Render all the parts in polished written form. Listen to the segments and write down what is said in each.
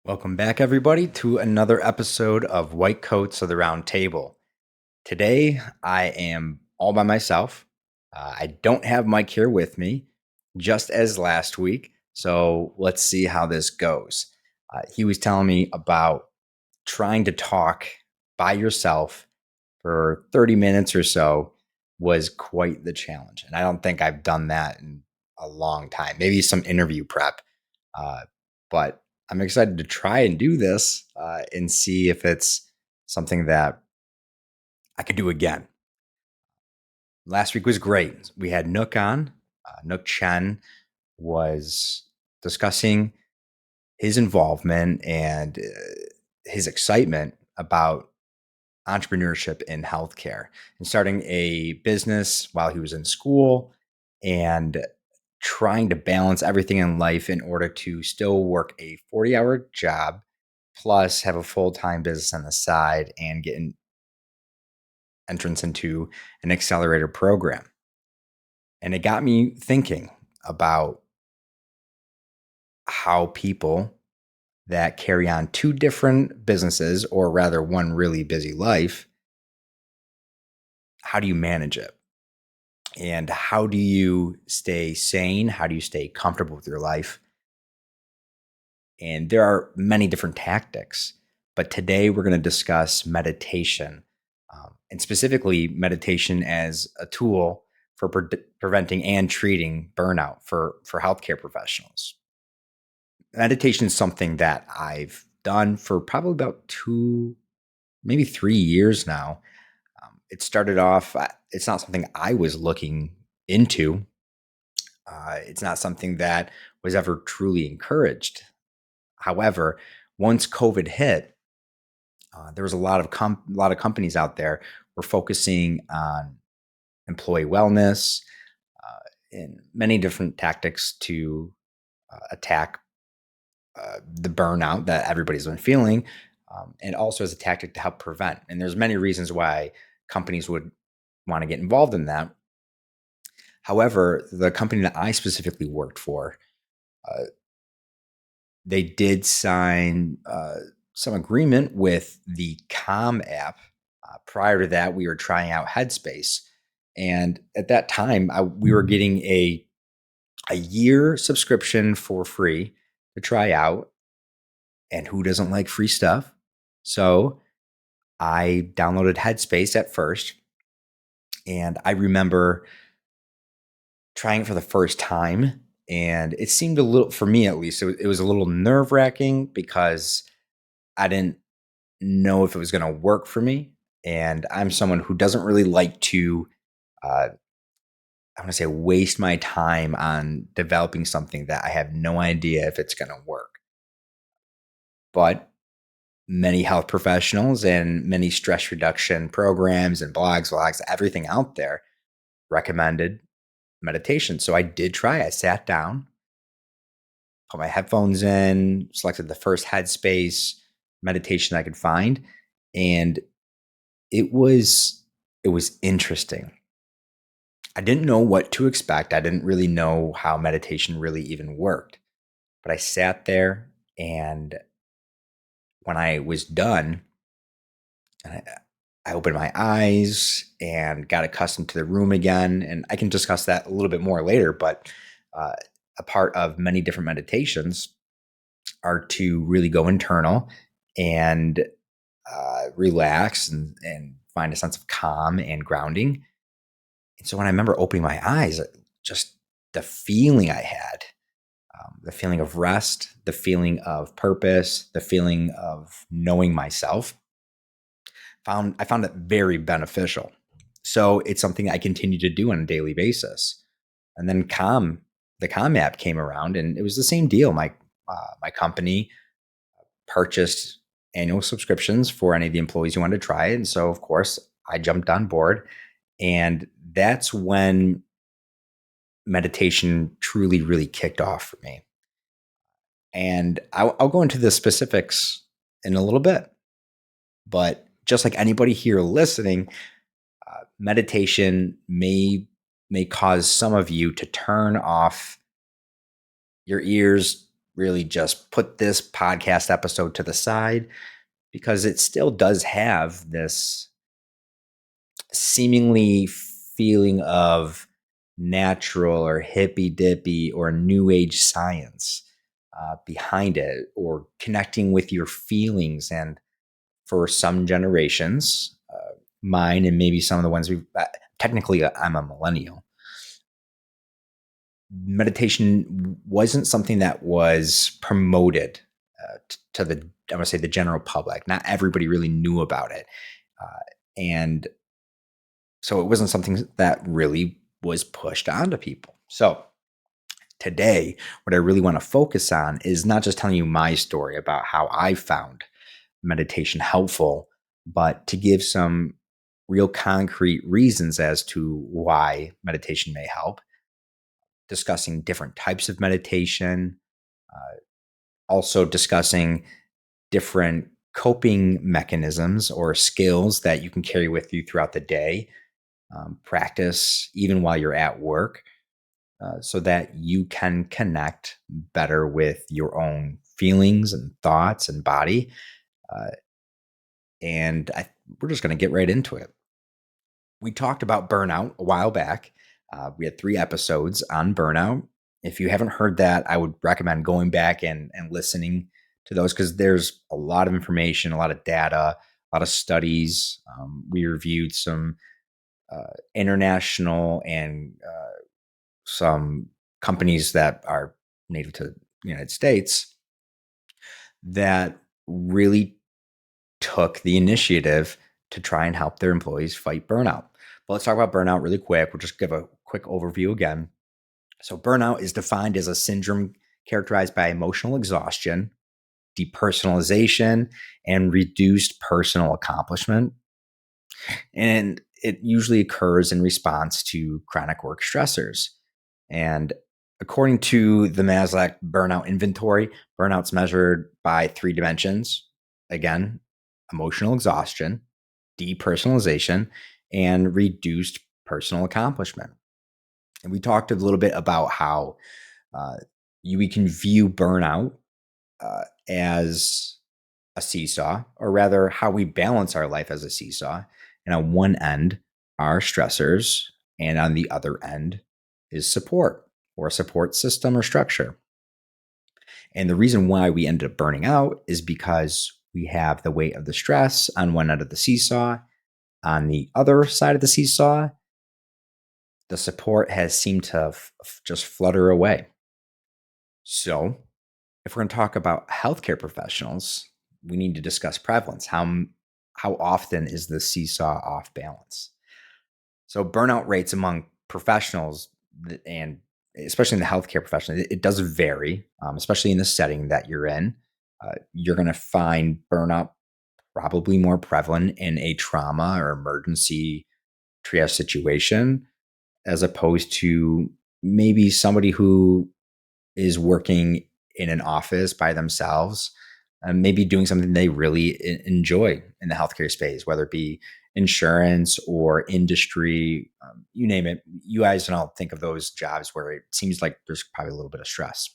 Welcome back, everybody, to another episode of White Coats of the Round Table. Today, I am all by myself. I don't have Mike here with me, just as last week. So let's see how this goes. He was telling me about trying to talk by yourself for 30 minutes or so was quite the challenge. And I don't think I've done that in a long time, maybe some interview prep. But I'm excited to try and do this and see if it's something that I could do again. Last week was great. We had Nook on. Nook Chen was discussing his involvement and his excitement about entrepreneurship in healthcare and starting a business while he was in school and trying to balance everything in life in order to still work a 40-hour job plus have a full-time business on the side and get an entrance into an accelerator program. And it got me thinking about how people that carry on two different businesses, or rather one really busy life, how do you manage it? And how do you stay sane? How do you stay comfortable with your life? And there are many different tactics, but today we're going to discuss meditation, and specifically meditation as a tool for preventing and treating burnout for healthcare professionals. Meditation is something that I've done for probably about 2, maybe 3 years now. It started off, it's not something I was looking into. It's not something that was ever truly encouraged. However, once COVID hit, there was a lot of companies out there were focusing on employee wellness and many different tactics to attack the burnout that everybody's been feeling, and also as a tactic to help prevent. And there's many reasons why companies would want to get involved in that. However, the company that I specifically worked for, uh, they did sign some agreement with the Calm app. Prior to that, we were trying out Headspace, and at that time, we were getting a year subscription for free to try out. And who doesn't like free stuff? So I downloaded Headspace at first, and I remember trying it for the first time, and it seemed a little, for me at least, it was a little nerve wracking because I didn't know if it was going to work for me. And I'm someone who doesn't really like to, I want to say, waste my time on developing something that I have no idea if it's going to work. But many health professionals and many stress reduction programs and blogs, everything out there recommended meditation. So I did try. I sat down, put my headphones in, selected the first Headspace meditation I could find, and it was it was interesting. I didn't know what to expect. I didn't really know how meditation really even worked. But I sat there, and when I was done, and I opened my eyes and got accustomed to the room again. And I can discuss that a little bit more later. But uh, a part of many different meditations are to really go internal and relax and find a sense of calm and grounding. And so when I remember opening my eyes, just the feeling I had, the feeling of rest, the feeling of purpose, the feeling of knowing myself, I found it very beneficial. So it's something I continue to do on a daily basis. And then the Calm app came around, and it was the same deal. My company purchased annual subscriptions for any of the employees who wanted to try it, and so of course I jumped on board. And that's when meditation truly, really kicked off for me. And I'll go into the specifics in a little bit, but just like anybody here listening, meditation may cause some of you to turn off your ears, really just put this podcast episode to the side because it still does have this seemingly feeling of natural or hippy dippy or new age science behind it, or connecting with your feelings. And for some generations, mine and maybe some of the ones technically, I'm a millennial. Meditation wasn't something that was promoted to the, I want to say, the general public. Not everybody really knew about it. And so it wasn't something that really was pushed onto people. So today, what I really want to focus on is not just telling you my story about how I found meditation helpful, but to give some real concrete reasons as to why meditation may help, discussing different types of meditation, also discussing different coping mechanisms or skills that you can carry with you throughout the day, practice even while you're at work, so that you can connect better with your own feelings and thoughts and body. Uh, we're just going to get right into it. We talked about burnout a while back. We had 3 episodes on burnout. If you haven't heard that, I would recommend going back and listening to those, because there's a lot of information, a lot of data, a lot of studies. We reviewed some international and some companies that are native to the United States that really took the initiative to try and help their employees fight burnout. But let's talk about burnout really quick. We'll just give a quick overview again. So burnout is defined as a syndrome characterized by emotional exhaustion, depersonalization, and reduced personal accomplishment. And it usually occurs in response to chronic work stressors. And according to the Maslow burnout inventory, burnout's measured by 3 dimensions. Again, emotional exhaustion, depersonalization, and reduced personal accomplishment. And we talked a little bit about how uh, we can view burnout as a seesaw, or rather, how we balance our life as a seesaw. And on one end are stressors, and on the other end is support, or a support system or structure. And the reason why we ended up burning out is because we have the weight of the stress on one end of the seesaw. On the other side of the seesaw, the support has seemed to just flutter away. So, if we're going to talk about healthcare professionals, we need to discuss prevalence. How often is the seesaw off balance? So burnout rates among professionals, and especially in the healthcare profession, it does vary, especially in the setting that you're in. You're going to find burnout probably more prevalent in a trauma or emergency triage situation, as opposed to maybe somebody who is working in an office by themselves, and maybe doing something they really enjoy in the healthcare space, whether it be insurance or industry, you name it. You guys can all think of those jobs where it seems like there's probably a little bit of stress,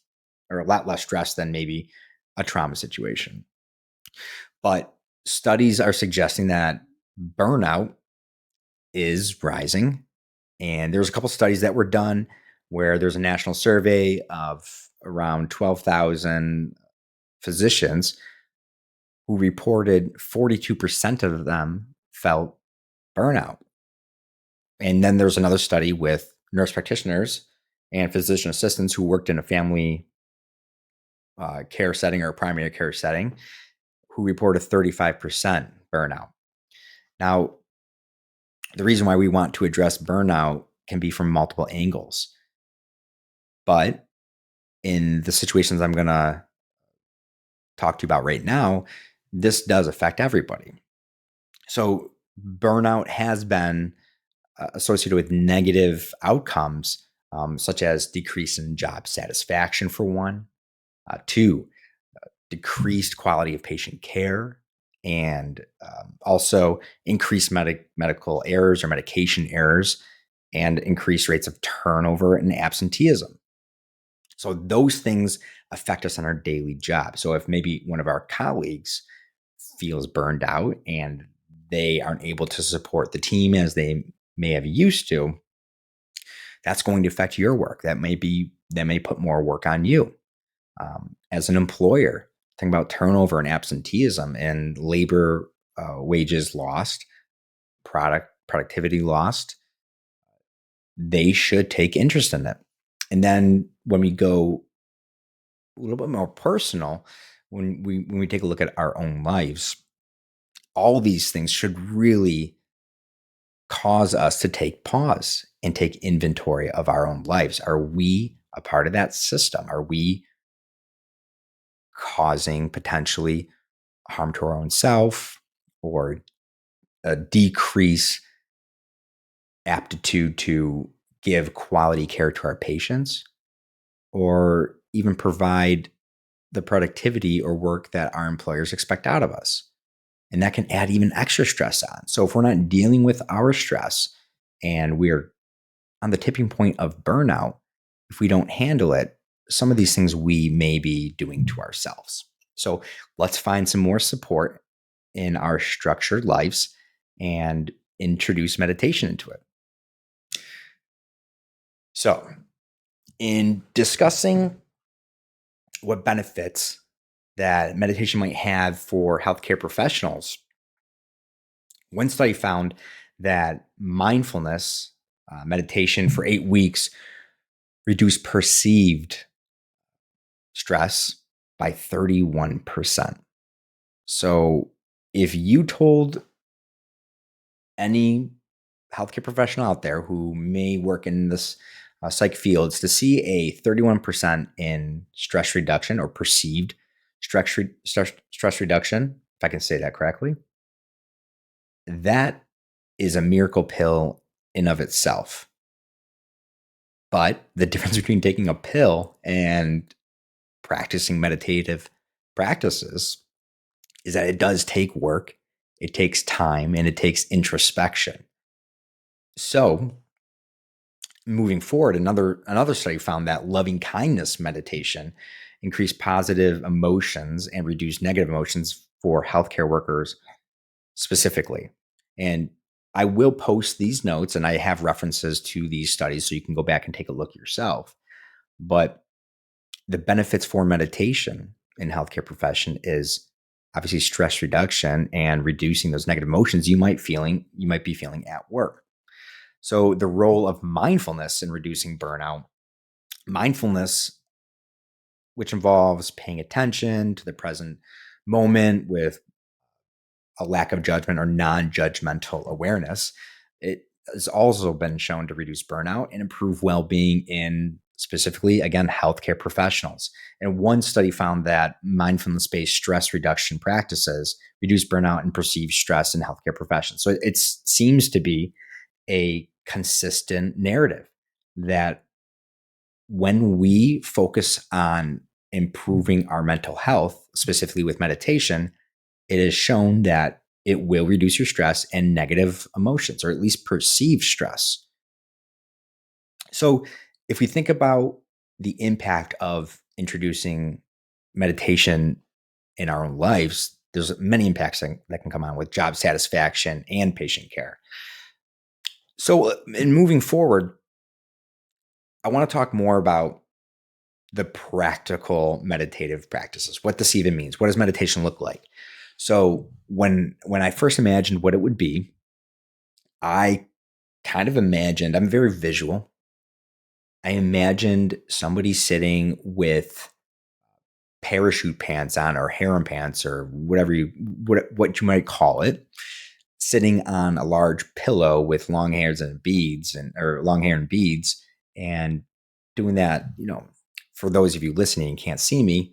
or a lot less stress than maybe a trauma situation. But studies are suggesting that burnout is rising. And there's a couple studies that were done where there's a national survey of around 12,000 physicians who reported 42% of them felt burnout. And then there's another study with nurse practitioners and physician assistants who worked in a family care setting or a primary care setting, who reported 35% burnout. Now, the reason why we want to address burnout can be from multiple angles. But in the situations I'm going to talk to you about right now, this does affect everybody. So burnout has been associated with negative outcomes, such as decrease in job satisfaction, for one, 2, decreased quality of patient care, and also increased medical errors or medication errors, and increased rates of turnover and absenteeism. So those things affect us on our daily job. So if maybe one of our colleagues feels burned out and they aren't able to support the team as they may have used to, that's going to affect your work. That may put more work on you. As an employer, think about turnover and absenteeism and labor wages lost, productivity lost. They should take interest in it. And then when we go a little bit more personal, when we take a look at our own lives, all these things should really cause us to take pause and take inventory of our own lives. Are we a part of that system? Are we causing potentially harm to our own self or a decrease aptitude to give quality care to our patients or even provide the productivity or work that our employers expect out of us? And that can add even extra stress on. So if we're not dealing with our stress and we're on the tipping point of burnout, if we don't handle it, some of these things we may be doing to ourselves. So let's find some more support in our structured lives and introduce meditation into it. So, in discussing what benefits that meditation might have for healthcare professionals, one study found that mindfulness meditation for 8 weeks reduced perceived stress by 31%. So if you told any healthcare professional out there who may work in this psych fields to see a 31% in stress reduction or perceived stress reduction, if I can say that correctly, that is a miracle pill in of itself. But the difference between taking a pill and practicing meditative practices is that it does take work, it takes time, and it takes introspection. So, moving forward, another study found that loving kindness meditation increased positive emotions and reduced negative emotions for healthcare workers specifically. And I will post these notes and I have references to these studies so you can go back and take a look yourself. But the benefits for meditation in healthcare profession is obviously stress reduction and reducing those negative emotions you might be feeling at work. So the role of mindfulness in reducing burnout, mindfulness, which involves paying attention to the present moment with a lack of judgment or non-judgmental awareness, it has also been shown to reduce burnout and improve well-being in specifically, again, healthcare professionals. And one study found that mindfulness-based stress reduction practices reduce burnout and perceived stress in healthcare professions. So it seems to be a consistent narrative that when we focus on improving our mental health, specifically with meditation, it is shown that it will reduce your stress and negative emotions, or at least perceived stress. So, if we think about the impact of introducing meditation in our own lives, there's many impacts that can come on with job satisfaction and patient care. So, in moving forward, I want to talk more about the practical meditative practices. What this even means. What does meditation look like? So when I first imagined what it would be, I kind of imagined, I'm very visual. I imagined somebody sitting with parachute pants on or harem pants or what you might call it, sitting on a large pillow with long hairs and beads or long hair and beads and doing that, for those of you listening and can't see me,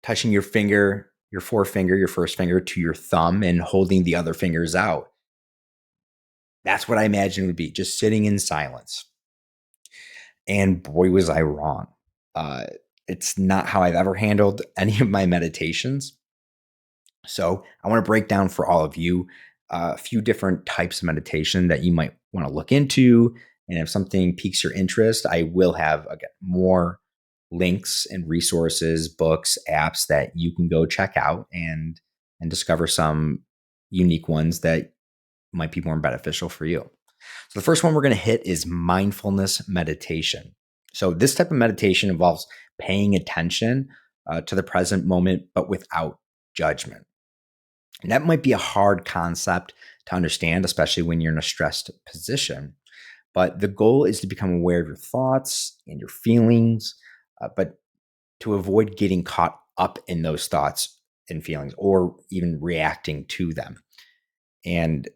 touching your finger, your forefinger, your first finger to your thumb and holding the other fingers out. That's what I imagined it would be, just sitting in silence. And boy, was I wrong. It's not how I've ever handled any of my meditations. So I want to break down for all of you a few different types of meditation that you might want to look into And if something piques your interest, I will have, again, more links and resources, books, apps that you can go check out and discover some unique ones that might be more beneficial for you. So the first one we're going to hit is mindfulness meditation. So this type of meditation involves paying attention to the present moment, but without judgment. And that might be a hard concept to understand, especially when you're in a stressed position. But the goal is to become aware of your thoughts and your feelings, but to avoid getting caught up in those thoughts and feelings or even reacting to them. And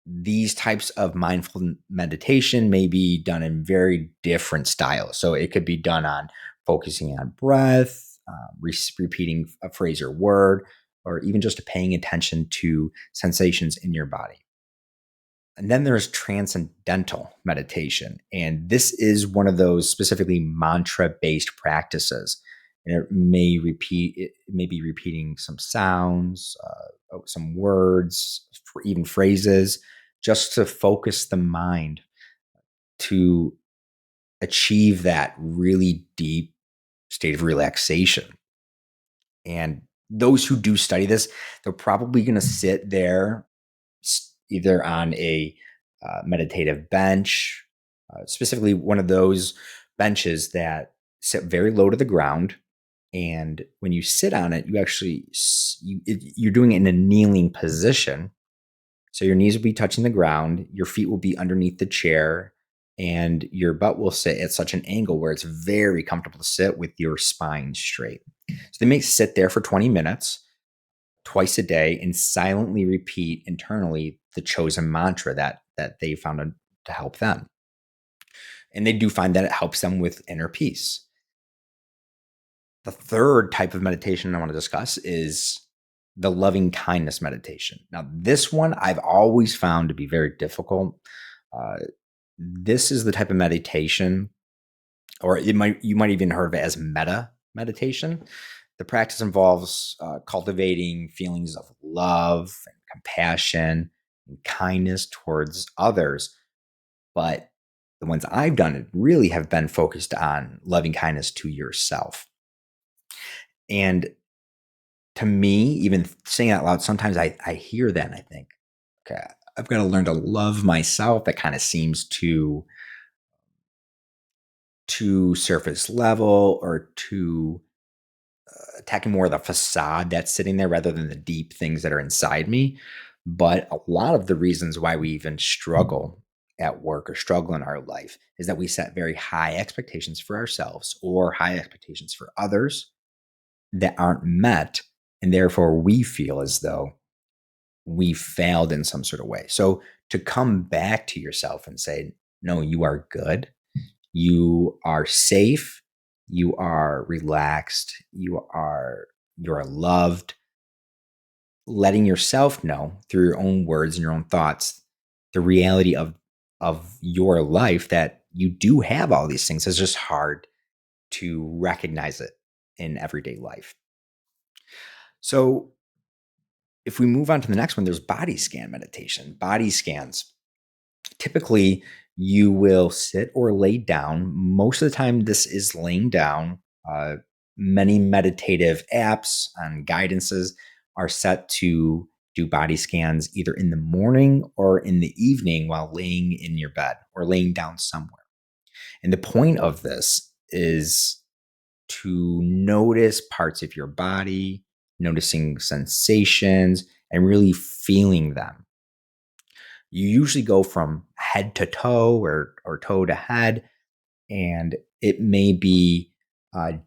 these types of mindful meditation may be done in very different styles. So it could be done on focusing on breath, repeating a phrase or word, or even just paying attention to sensations in your body. And then there's transcendental meditation. And this is one of those specifically mantra-based practices. And it may be repeating some sounds, some words, even phrases, just to focus the mind to achieve that really deep state of relaxation. And those who do study this, they're probably going to sit there either on a meditative bench, specifically one of those benches that sit very low to the ground. And when you sit on it, you're doing it in a kneeling position. So your knees will be touching the ground, your feet will be underneath the chair, and your butt will sit at such an angle where it's very comfortable to sit with your spine straight. So they may sit there for 20 minutes twice a day and silently repeat internally the chosen mantra that they found to help them. And they do find that it helps them with inner peace. The third type of meditation I want to discuss is the loving kindness meditation. Now, this one I've always found to be very difficult. This is the type of meditation, or you might even heard of it as metta meditation. The practice involves cultivating feelings of love and compassion and kindness towards others. But the ones I've done really have been focused on loving kindness to yourself. And to me, even saying out loud, sometimes I hear that and I think, okay, I've got to learn to love myself. That kind of seems too surface level, or too attacking more of the facade that's sitting there rather than the deep things that are inside me. But a lot of the reasons why we even struggle at work or struggle in our life is that we set very high expectations for ourselves or high expectations for others that aren't met. And therefore, we feel as though we failed in some sort of way. So to come back to yourself and say, no, you are good. You are safe. You are relaxed. You're loved. Letting yourself know through your own words and your own thoughts the reality of your life, that you do have all these things. It's just hard to recognize it in everyday life. So if we move on to the next one, there's body scan meditation. Body scans. Typically, you will sit or lay down. Most of the time, this is laying down. Many meditative apps and guidances are set to do body scans either in the morning or in the evening while laying in your bed or laying down somewhere. And the point of this is to notice parts of your body, noticing sensations, and really feeling them. You usually go from head to toe or toe to head, and it may be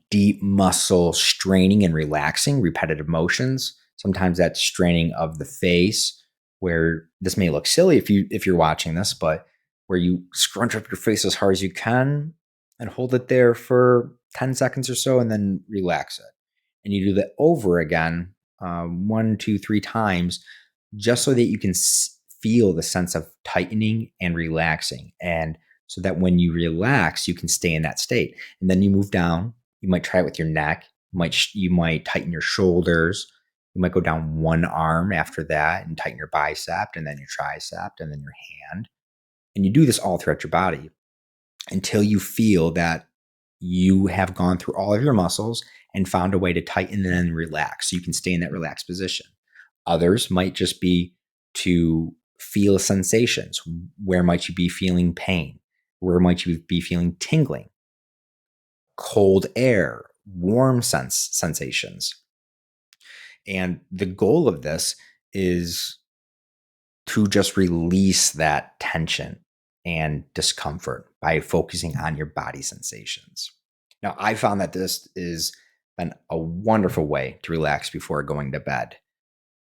deep muscle straining and relaxing, repetitive motions. Sometimes that's straining of the face, where this may look silly if you're watching this, but where you scrunch up your face as hard as you can and hold it there for 10 seconds or so, and then relax it. And you do that over again, 1, 2, 3 times, just so that you can feel the sense of tightening and relaxing. And so that when you relax, you can stay in that state. And then you move down. You might try it with your neck. You might tighten your shoulders. You might go down one arm after that and tighten your bicep, and then your tricep, and then your hand. And you do this all throughout your body. until you feel that you have gone through all of your muscles and found a way to tighten and then relax so you can stay in that relaxed position. Others might just be to feel sensations. Where might you be feeling pain? Where might you be feeling tingling? Cold air, warm sensations. And the goal of this is to just release that tension and discomfort by focusing on your body sensations. Now, I found that this is been a wonderful way to relax before going to bed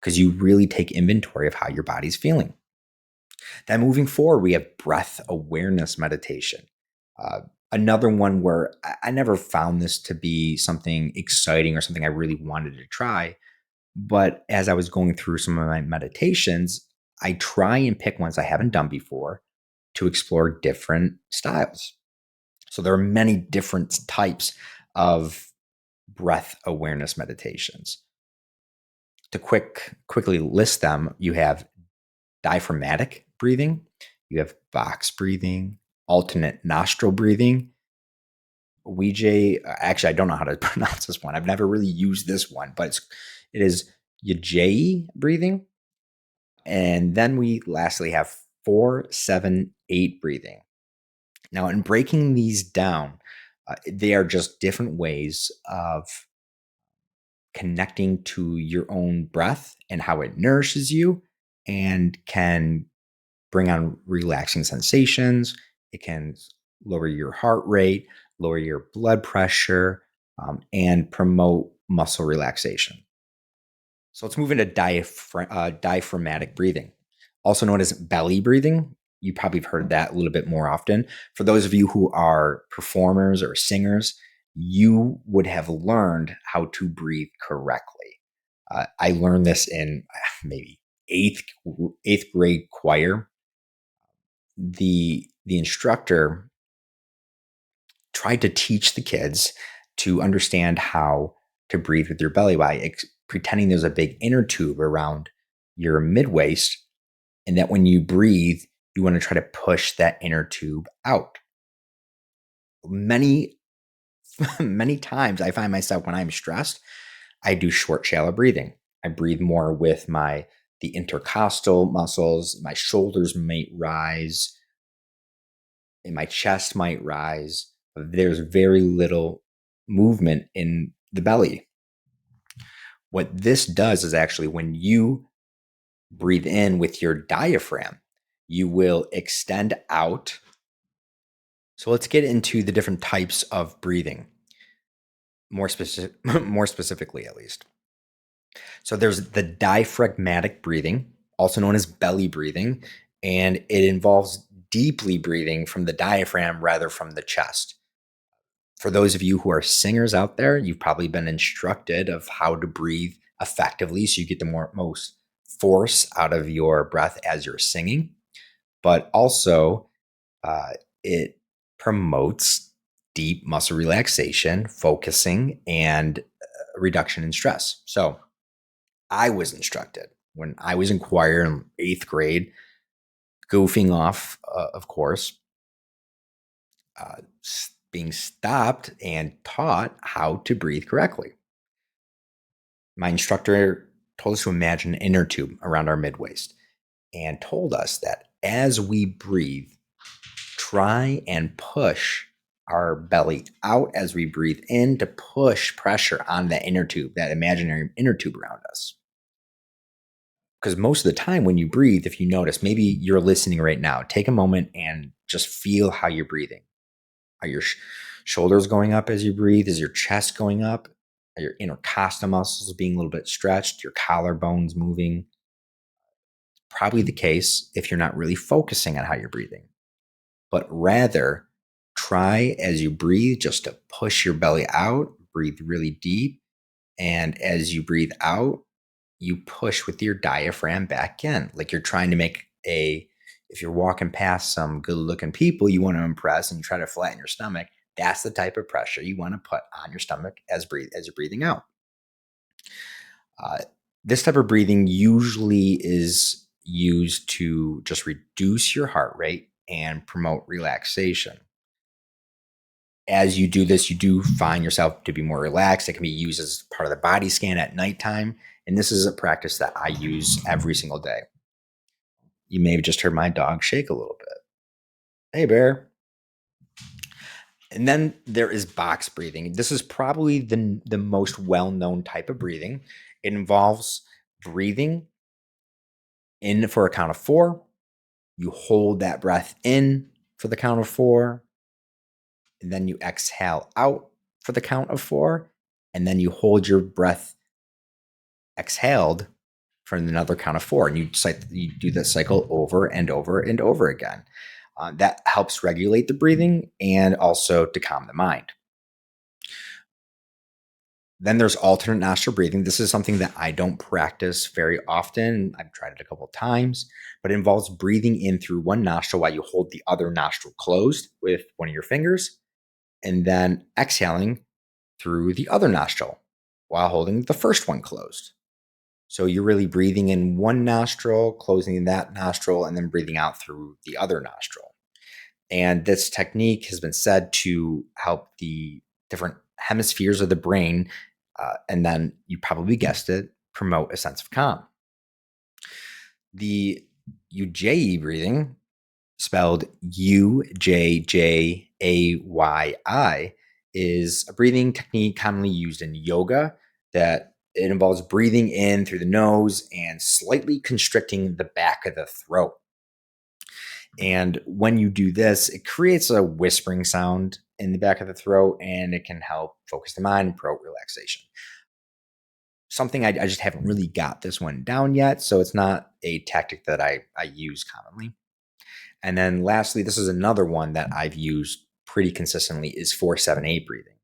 because you really take inventory of how your body's feeling. Then moving forward, we have breath awareness meditation. Uh, Another one where I never found this to be something exciting or something I really wanted to try. But as I was going through some of my meditations, I try and pick ones I haven't done before to explore different styles. So there are many different types of breath awareness meditations. To quickly list them, you have diaphragmatic breathing, you have box breathing, alternate nostril breathing. Actually, I don't know how to pronounce this one. I've never really used this one, but it is Ujjayi breathing. And then we lastly have 4-7-8 breathing. Now, in breaking these down, they are just different ways of connecting to your own breath and how it nourishes you and can bring on relaxing sensations. It can lower your heart rate, lower your blood pressure, and promote muscle relaxation. So let's move into diaphragmatic breathing, also known as belly breathing. You probably have heard that a little bit more often. For those of you who are performers or singers, you would have learned how to breathe correctly. I learned this in maybe eighth grade choir. The instructor tried to teach the kids to understand how to breathe with your belly by pretending there's a big inner tube around your mid waist, and that when you breathe, you want to try to push that inner tube out. Many, many times I find myself when I'm stressed, I do short, shallow breathing. I breathe more with the intercostal muscles. My shoulders might rise and my chest might rise. There's very little movement in the belly. What this does is actually when you breathe in with your diaphragm, you will extend out. So let's get into the different types of breathing, more specifically at least. So there's the diaphragmatic breathing, also known as belly breathing, and it involves deeply breathing from the diaphragm rather from the chest. For those of you who are singers out there, you've probably been instructed of how to breathe effectively so you get the most force out of your breath as you're singing. But also, uh, it promotes deep muscle relaxation, focusing, and reduction in stress. So I was instructed when I was in choir in eighth grade, goofing off, of course, uh, being stopped and taught how to breathe correctly. My instructor told us to imagine an inner tube around our mid waist and told us that as we breathe, try and push our belly out as we breathe in to push pressure on that inner tube, that imaginary inner tube around us. Because most of the time when you breathe, if you notice, maybe you're listening right now, take a moment and just feel how you're breathing. Are your shoulders going up as you breathe? Is your chest going up? Are your intercostal muscles being a little bit stretched? Your collarbones moving? Probably the case if you're not really focusing on how you're breathing, but rather try as you breathe just to push your belly out, breathe really deep. And as you breathe out, you push with your diaphragm back in. Like you're trying to if you're walking past some good looking people you want to impress and you try to flatten your stomach, that's the type of pressure you want to put on your stomach as you're breathing out. Uh, this type of breathing usually is used to just reduce your heart rate and promote relaxation. As you do this, you do find yourself to be more relaxed. It can be used as part of the body scan at nighttime. And this is a practice that I use every single day. You may have just heard my dog shake a little bit. Hey, bear. And then there is box breathing. This is probably the most well-known type of breathing. It involves breathing in for a count of 4. You hold that breath in for the count of 4. And then you exhale out for the count of 4. And then you hold your breath exhaled for another count of 4. And you do this cycle over and over and over again. That helps regulate the breathing and also to calm the mind. Then there's alternate nostril breathing. This is something that I don't practice very often. I've tried it a couple of times, but it involves breathing in through one nostril while you hold the other nostril closed with one of your fingers, and then exhaling through the other nostril while holding the first one closed. So you're really breathing in one nostril, closing that nostril, and then breathing out through the other nostril. And this technique has been said to help the different hemispheres of the brain, and then you probably guessed it, promote a sense of calm. The Ujjayi breathing, spelled Ujjayi, is a breathing technique commonly used in yoga that it involves breathing in through the nose and slightly constricting the back of the throat. And when you do this, it creates a whispering sound in the back of the throat, and it can help focus the mind and promote relaxation. Something I just haven't really got this one down yet, so it's not a tactic that I use commonly. And then lastly, this is another one that I've used pretty consistently, is 4-7-8 breathing.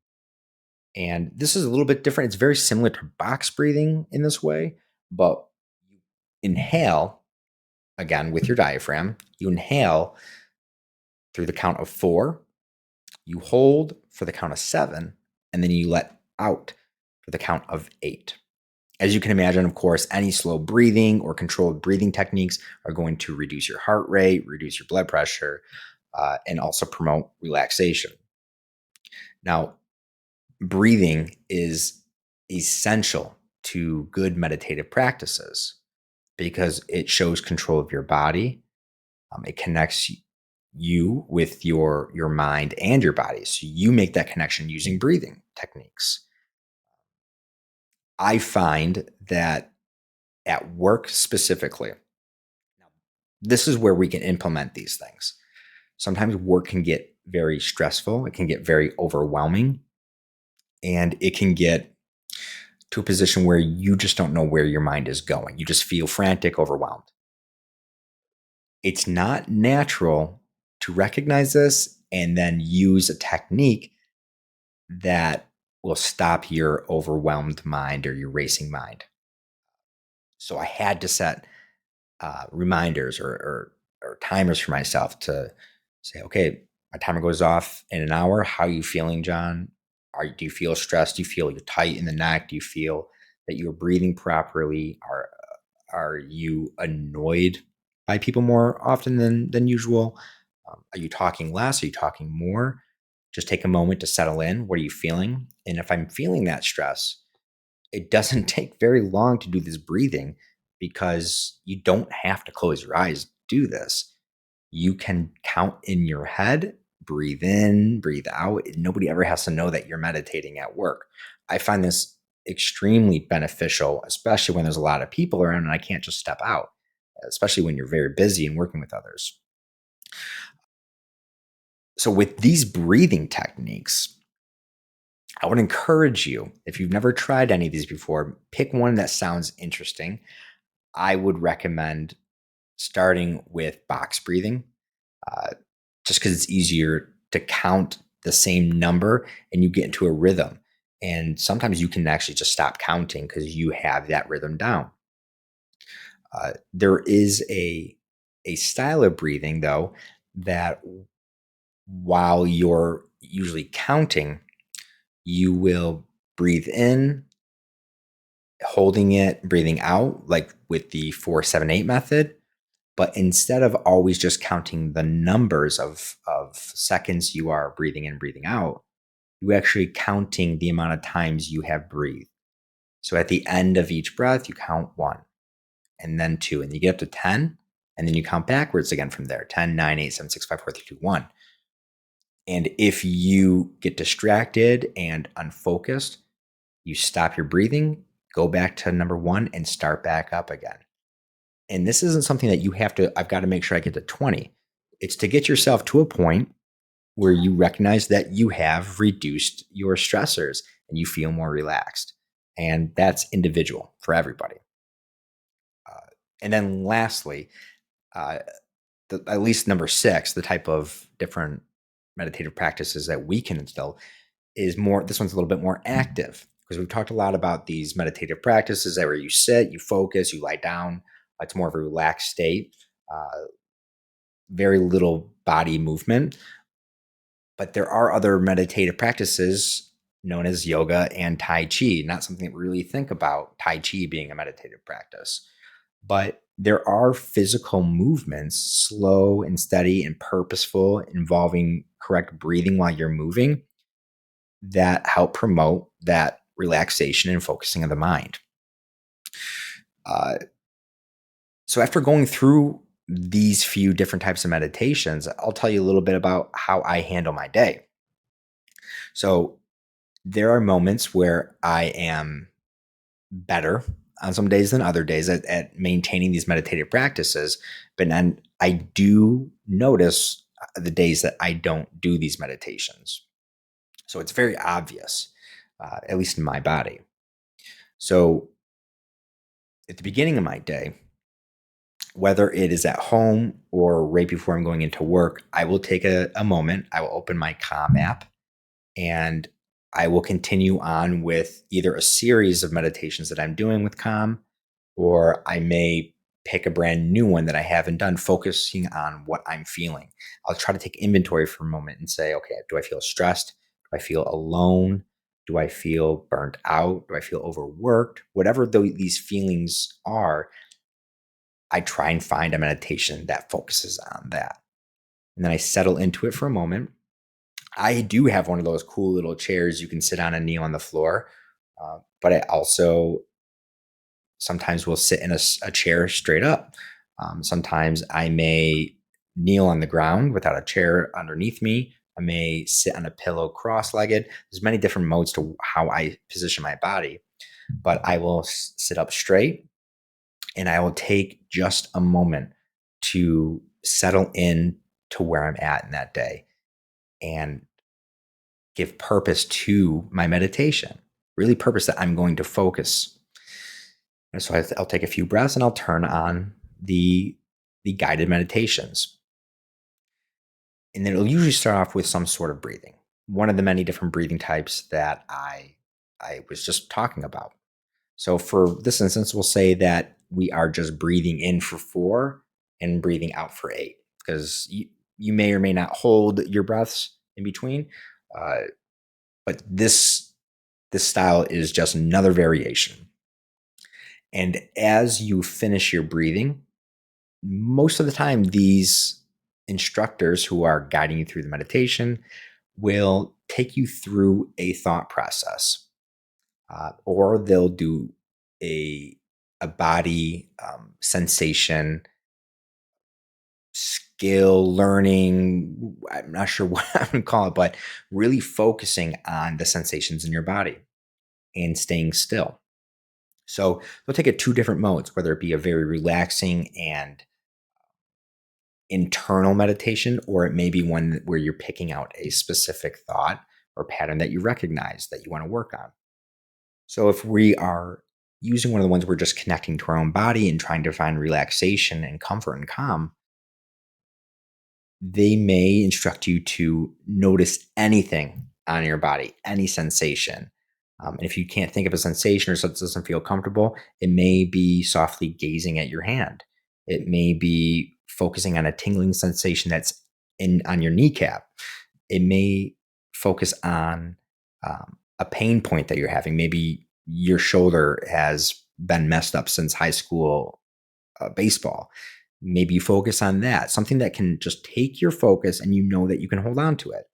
And this is a little bit different. It's very similar to box breathing in this way, but you inhale, again, with your diaphragm. You inhale through the count of 4, you hold for the count of 7, and then you let out for the count of 8. As you can imagine, of course, any slow breathing or controlled breathing techniques are going to reduce your heart rate, reduce your blood pressure, and also promote relaxation. Now, breathing is essential to good meditative practices because it shows control of your body. It connects you with your mind and your body. So you make that connection using breathing techniques. I find that at work specifically, this is where we can implement these things. Sometimes work can get very stressful. It can get very overwhelming. And it can get to a position where you just don't know where your mind is going. You just feel frantic, overwhelmed. It's not natural to recognize this and then use a technique that will stop your overwhelmed mind or your racing mind. So I had to set reminders or timers for myself to say, okay, my timer goes off in an hour. How are you feeling, John? Do you feel stressed? Do you feel you're tight in the neck? Do you feel that you're breathing properly? Are you annoyed by people more often than usual? Are you talking less? Are you talking more? Just take a moment to settle in. What are you feeling? And if I'm feeling that stress, it doesn't take very long to do this breathing because you don't have to close your eyes to do this. You can count in your head, breathe in, breathe out. Nobody ever has to know that you're meditating at work. I find this extremely beneficial, especially when there's a lot of people around and I can't just step out, especially when you're very busy and working with others. So, with these breathing techniques, I would encourage you, if you've never tried any of these before, pick one that sounds interesting. I would recommend starting with box breathing, uh, just because it's easier to count the same number and you get into a rhythm. And sometimes you can actually just stop counting because you have that rhythm down. There is a style of breathing, though, that while you're usually counting, you will breathe in, holding it, breathing out, like with the 4-7-8 method. But instead of always just counting the numbers of seconds you are breathing in, breathing out, you're actually counting the amount of times you have breathed. So at the end of each breath, you count 1 and then 2, and you get up to 10, and then you count backwards again from there: 10, 9, 8, 7, 6, 5, 4, 3, 2, 1. And if you get distracted and unfocused, you stop your breathing, go back to number 1, and start back up again. And this isn't something that you have to, I've got to make sure I get to 20. It's to get yourself to a point where you recognize that you have reduced your stressors and you feel more relaxed. And that's individual for everybody. And then lastly, uh, at least number 6, the type of different meditative practices that we can instill is more, this one's a little bit more active, because we've talked a lot about these meditative practices that where you sit, you focus, you lie down. It's more of a relaxed state, very little body movement. But there are other meditative practices known as yoga and Tai Chi, not something that we really think about Tai Chi being a meditative practice. But there are physical movements, slow and steady and purposeful, involving correct breathing while you're moving, that help promote that relaxation and focusing of the mind. So after going through these few different types of meditations, I'll tell you a little bit about how I handle my day. So there are moments where I am better on some days than other days at maintaining these meditative practices. But then I do notice the days that I don't do these meditations. So it's very obvious, at least in my body. So at the beginning of my day, whether it is at home or right before I'm going into work, I will take a moment. I will open my Calm app, and I will continue on with either a series of meditations that I'm doing with Calm, or I may pick a brand new one that I haven't done, focusing on what I'm feeling. I'll try to take inventory for a moment and say, okay, do I feel stressed? Do I feel alone? Do I feel burnt out? Do I feel overworked? Whatever these feelings are, I try and find a meditation that focuses on that. And then I settle into it for a moment. I do have one of those cool little chairs you can sit on and kneel on the floor. But I also sometimes will sit in a chair straight up. Sometimes I may kneel on the ground without a chair underneath me. I may sit on a pillow cross-legged. There's many different modes to how I position my body, but I will sit up straight, and I will take just a moment to settle in to where I'm at in that day and give purpose to my meditation, really purpose that I'm going to focus. And so I'll take a few breaths and I'll turn on the guided meditations. And then it'll usually start off with some sort of breathing, one of the many different breathing types that I was just talking about. So for this instance, we'll say that we are just breathing in for 4 and breathing out for 8, because you may or may not hold your breaths in between. But this style is just another variation. And as you finish your breathing, most of the time, these instructors who are guiding you through the meditation will take you through a thought process, or they'll do a body sensation skill learning. I'm not sure what I would call it, but really focusing on the sensations in your body and staying still. So they'll take it 2 different modes, whether it be a very relaxing and internal meditation, or it may be one where you're picking out a specific thought or pattern that you recognize that you want to work on. So if we are using one of the ones we're just connecting to our own body and trying to find relaxation and comfort and calm, they may instruct you to notice anything on your body, any sensation. And if you can't think of a sensation or something doesn't feel comfortable, it may be softly gazing at your hand. It may be focusing on a tingling sensation that's on your kneecap. It may focus on a pain point that you're having. Maybe your shoulder has been messed up since high school baseball. Maybe you focus on that, something that can just take your focus and you know that you can hold on to it.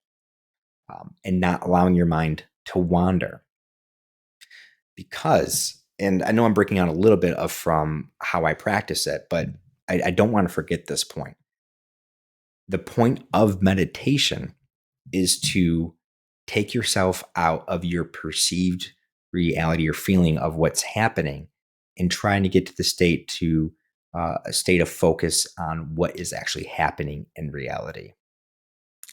and not allowing your mind to wander. Because, and I know I'm breaking out a little bit of from how I practice it, but I don't want to forget this point. The point of meditation is to take yourself out of your perceived reality or feeling of what's happening and trying to get to the state to a state of focus on what is actually happening in reality.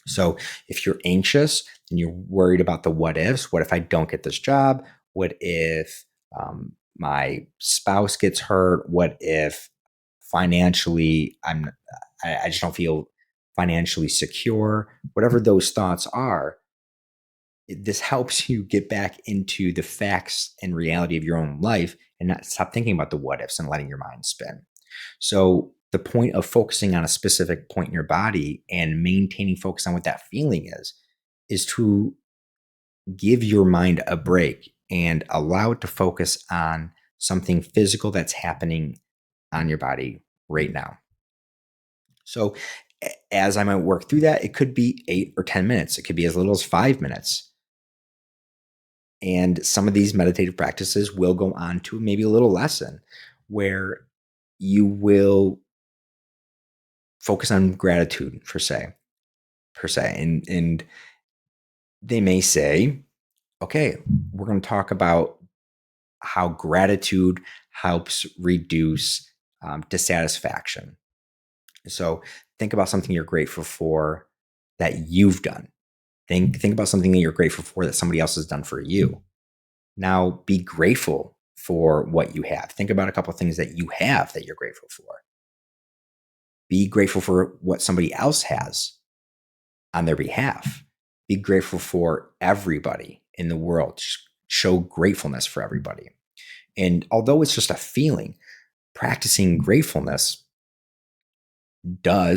So if you're anxious and you're worried about the what ifs, what if I don't get this job? What if my spouse gets hurt? What if financially I just don't feel financially secure? Whatever those thoughts are, this helps you get back into the facts and reality of your own life and not stop thinking about the what ifs and letting your mind spin. So the point of focusing on a specific point in your body and maintaining focus on what that feeling is to give your mind a break and allow it to focus on something physical that's happening on your body right now. So as I might work through that, it could be 8 or 10 minutes. It could be as little as 5 minutes. And some of these meditative practices will go on to maybe a little lesson where you will focus on gratitude per se. And they may say, okay, we're going to talk about how gratitude helps reduce dissatisfaction. So think about something you're grateful for that you've done. Think about something that you're grateful for that somebody else has done for you. Now be grateful for what you have. Think about a couple of things that you have that you're grateful for. Be grateful for what somebody else has on their behalf. Be grateful for everybody in the world. Just show gratefulness for everybody. And although it's just a feeling, practicing gratefulness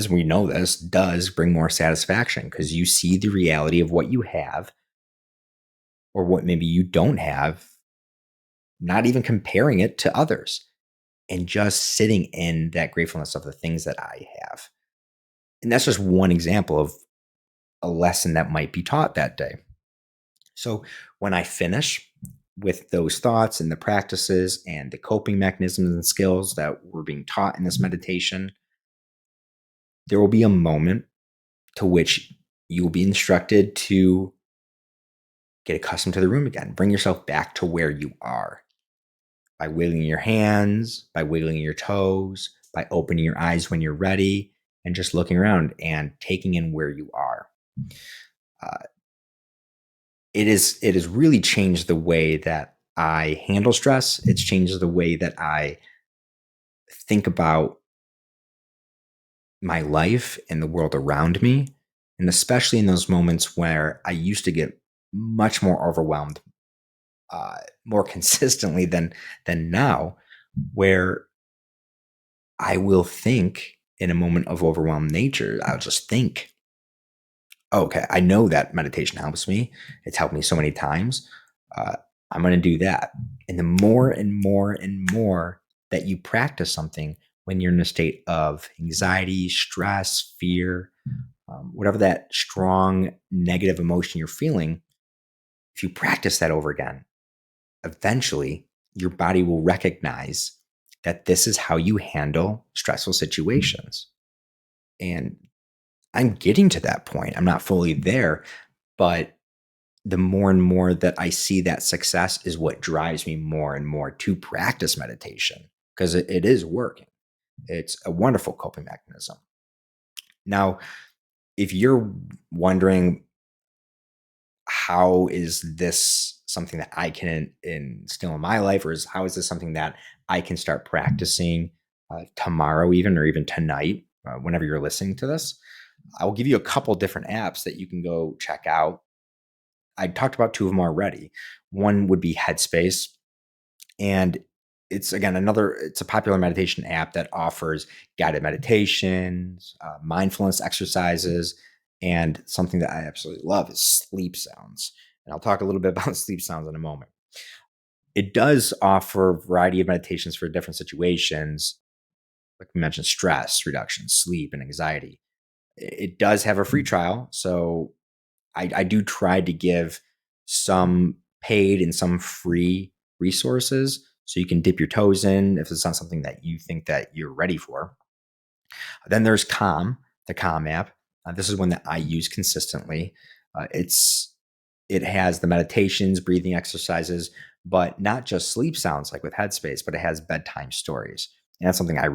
we know this, does bring more satisfaction because you see the reality of what you have or what maybe you don't have, not even comparing it to others and just sitting in that gratefulness of the things that I have. And that's just one example of a lesson that might be taught that day. So when I finish with those thoughts and the practices and the coping mechanisms and skills that were being taught in this meditation, there will be a moment to which you will be instructed to get accustomed to the room again. Bring yourself back to where you are by wiggling your hands, by wiggling your toes, by opening your eyes when you're ready, and just looking around and taking in where you are. Uh, it has really changed the way that I handle stress. It's changed the way that I think about my life and the world around me. And especially in those moments where I used to get much more overwhelmed, more consistently than now, where I will think in a moment of overwhelmed nature, I'll just think, oh, okay, I know that meditation helps me. It's helped me so many times. Uh, I'm going to do that. And the more and more and more that you practice something when you're in a state of anxiety, stress, fear, whatever that strong negative emotion you're feeling, if you practice that over again, eventually your body will recognize that this is how you handle stressful situations. And I'm getting to that point. I'm not fully there, but the more and more that I see that success is what drives me more and more to practice meditation because it is working. It's a wonderful coping mechanism. Now, if you're wondering, how is this something that I can instill in my life, or how is this something that I can start practicing tomorrow, even or even tonight, whenever you're listening to this? I will give you a couple different apps that you can go check out. I talked about two of them already. One would be Headspace, and it's again it's a popular meditation app that offers guided meditations, mindfulness exercises, and something that I absolutely love is sleep sounds. And I'll talk a little bit about sleep sounds in a moment. It does offer a variety of meditations for different situations, like we mentioned, stress reduction, sleep, and anxiety. It does have a free trial, so I do try to give some paid and some free resources so you can dip your toes in if it's not something that you think that you're ready for. Then there's Calm, the Calm app. This is one that I use consistently. It has the meditations, breathing exercises, but not just sleep sounds like with Headspace, but it has bedtime stories. And that's something I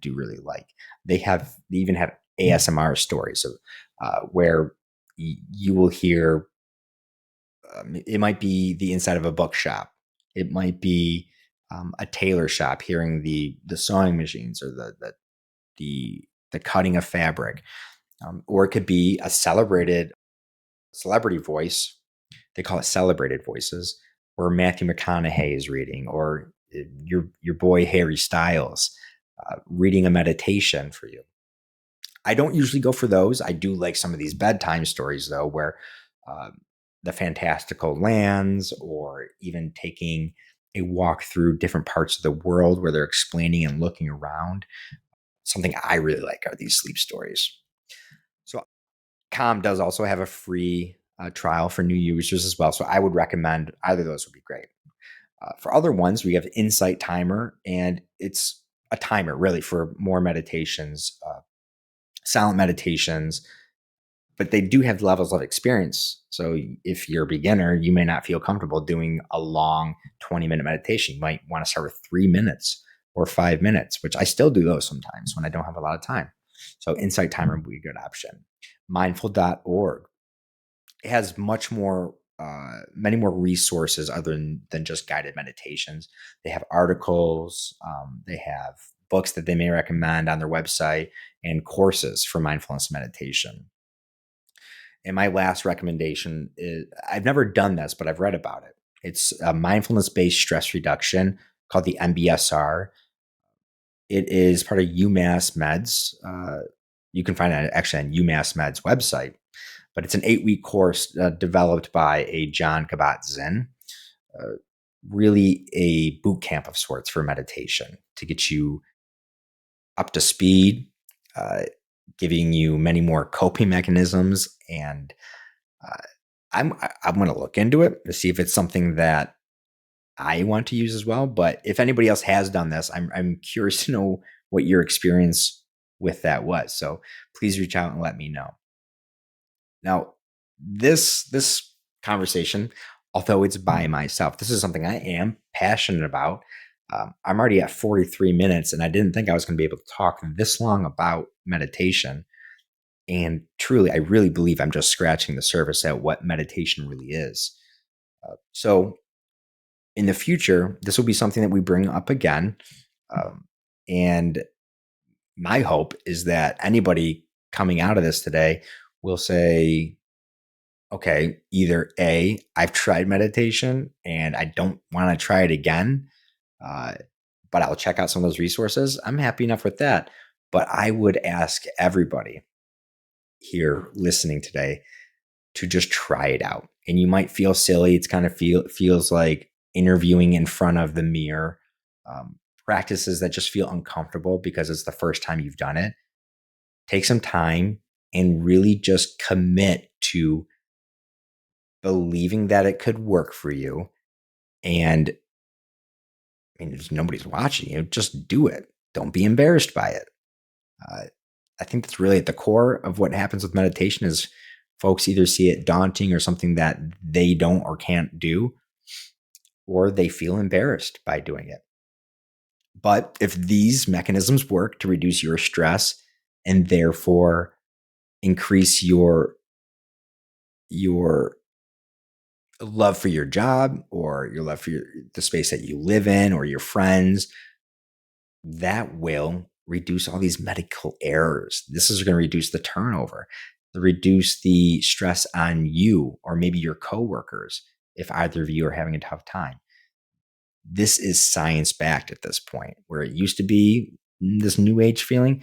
do really like. They even have ASMR stories of, where you will hear, it might be the inside of a bookshop. It might be a tailor shop, hearing the sewing machines or the cutting of fabric, or it could be a celebrated celebrity voice. They call it celebrated voices, where Matthew McConaughey is reading, or your boy Harry Styles reading a meditation for you. I don't usually go for those. I do like some of these bedtime stories though, where uh, the fantastical lands, or even taking a walk through different parts of the world where they're explaining and looking around. Something I really like are these sleep stories. So Calm does also have a free trial for new users as well. So I would recommend either of those would be great. For other ones, we have Insight Timer, and it's a timer really for more meditations, silent meditations, but they do have levels of experience. So if you're a beginner, you may not feel comfortable doing a long 20-minute meditation. You might want to start with 3 minutes or 5 minutes, which I still do those sometimes when I don't have a lot of time. So Insight Timer would be a good option. Mindful.org, it has many more resources other than just guided meditations. They have articles, they have books that they may recommend on their website, and courses for mindfulness meditation. And my last recommendation is, I've never done this, but I've read about it. It's a mindfulness based stress reduction called the MBSR. It is part of UMass Meds. You can find it actually on UMass Meds website, but it's an 8-week course developed by a John Kabat-Zinn. Uh, really a boot camp of sorts for meditation to get you up to speed, uh, giving you many more coping mechanisms. And uh, I'm going to look into it to see if it's something that I want to use as well. But if anybody else has done this, I'm curious to know what your experience with that was. So please reach out and let me know. Now, this conversation, although it's by myself, this is something I am passionate about. I'm already at 43 minutes, and I didn't think I was going to be able to talk this long about meditation. And truly, I really believe I'm just scratching the surface at what meditation really is. So, in the future, this will be something that we bring up again. And my hope is that anybody coming out of this today will say, okay, either A, I've tried meditation and I don't want to try it again, uh, but I'll check out some of those resources. I'm happy enough with that. But I would ask everybody here listening today to just try it out. And you might feel silly. It's kind of feels like interviewing in front of the mirror. Practices that just feel uncomfortable because it's the first time you've done it. Take some time and really just commit to believing that it could work for you. And I mean, there's nobody's watching you. Just do it. Don't be embarrassed by it. Uh, I think that's really at the core of what happens with meditation is folks either see it daunting or something that they don't or can't do, or they feel embarrassed by doing it. But if these mechanisms work to reduce your stress and therefore increase your love for your job, or your love for the space that you live in, or your friends, that will reduce all these medical errors. This is going to reduce the turnover, reduce the stress on you or maybe your coworkers if either of you are having a tough time. This is science backed at this point, where it used to be this new age feeling.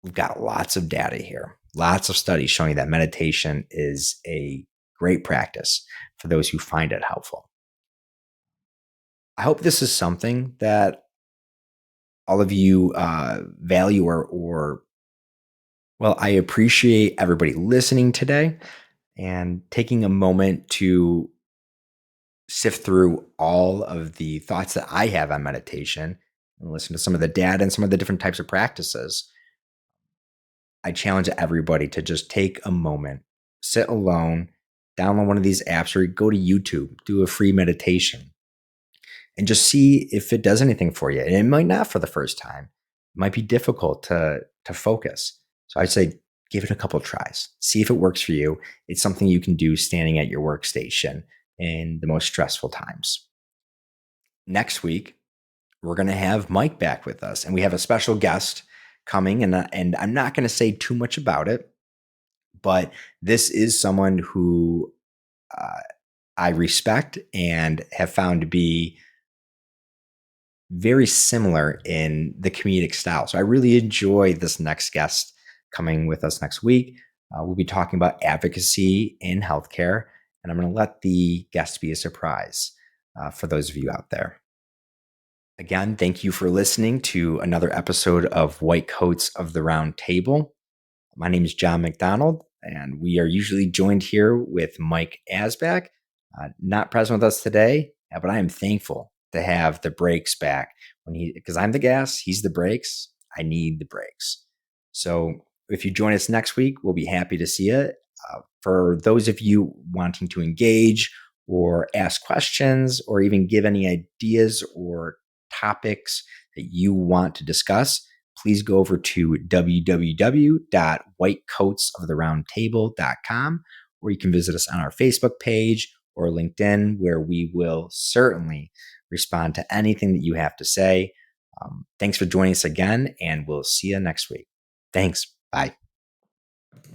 We've got lots of data here, lots of studies showing that meditation is a great practice for those who find it helpful. I hope this is something that all of you value, or Well, I appreciate everybody listening today and taking a moment to sift through all of the thoughts that I have on meditation and listen to some of the data and some of the different types of practices. I challenge everybody to just take a moment, sit alone, download one of these apps, or go to YouTube, do a free meditation, and just see if it does anything for you. And it might not for the first time. It might be difficult to focus. So I'd say give it a couple of tries. See if it works for you. It's something you can do standing at your workstation in the most stressful times. Next week, we're going to have Mike back with us, and we have a special guest coming. And I'm not going to say too much about it, but this is someone who uh, I respect and have found to be very similar in the comedic style. So I really enjoy this next guest coming with us next week. We'll be talking about advocacy in healthcare, and I'm going to let the guest be a surprise for those of you out there. Again, thank you for listening to another episode of White Coats of the Round Table. My name is John McDonald, and we are usually joined here with Mike Asback, not present with us today, but I am thankful to have the brakes back because I'm the gas, he's the brakes. I need the brakes. So if you join us next week, we'll be happy to see you. For those of you wanting to engage or ask questions or even give any ideas or topics that you want to discuss, please go over to www.whitecoatsoftheroundtable.com, or you can visit us on our Facebook page or LinkedIn, where we will certainly respond to anything that you have to say. Thanks for joining us again, and we'll see you next week. Thanks. Bye.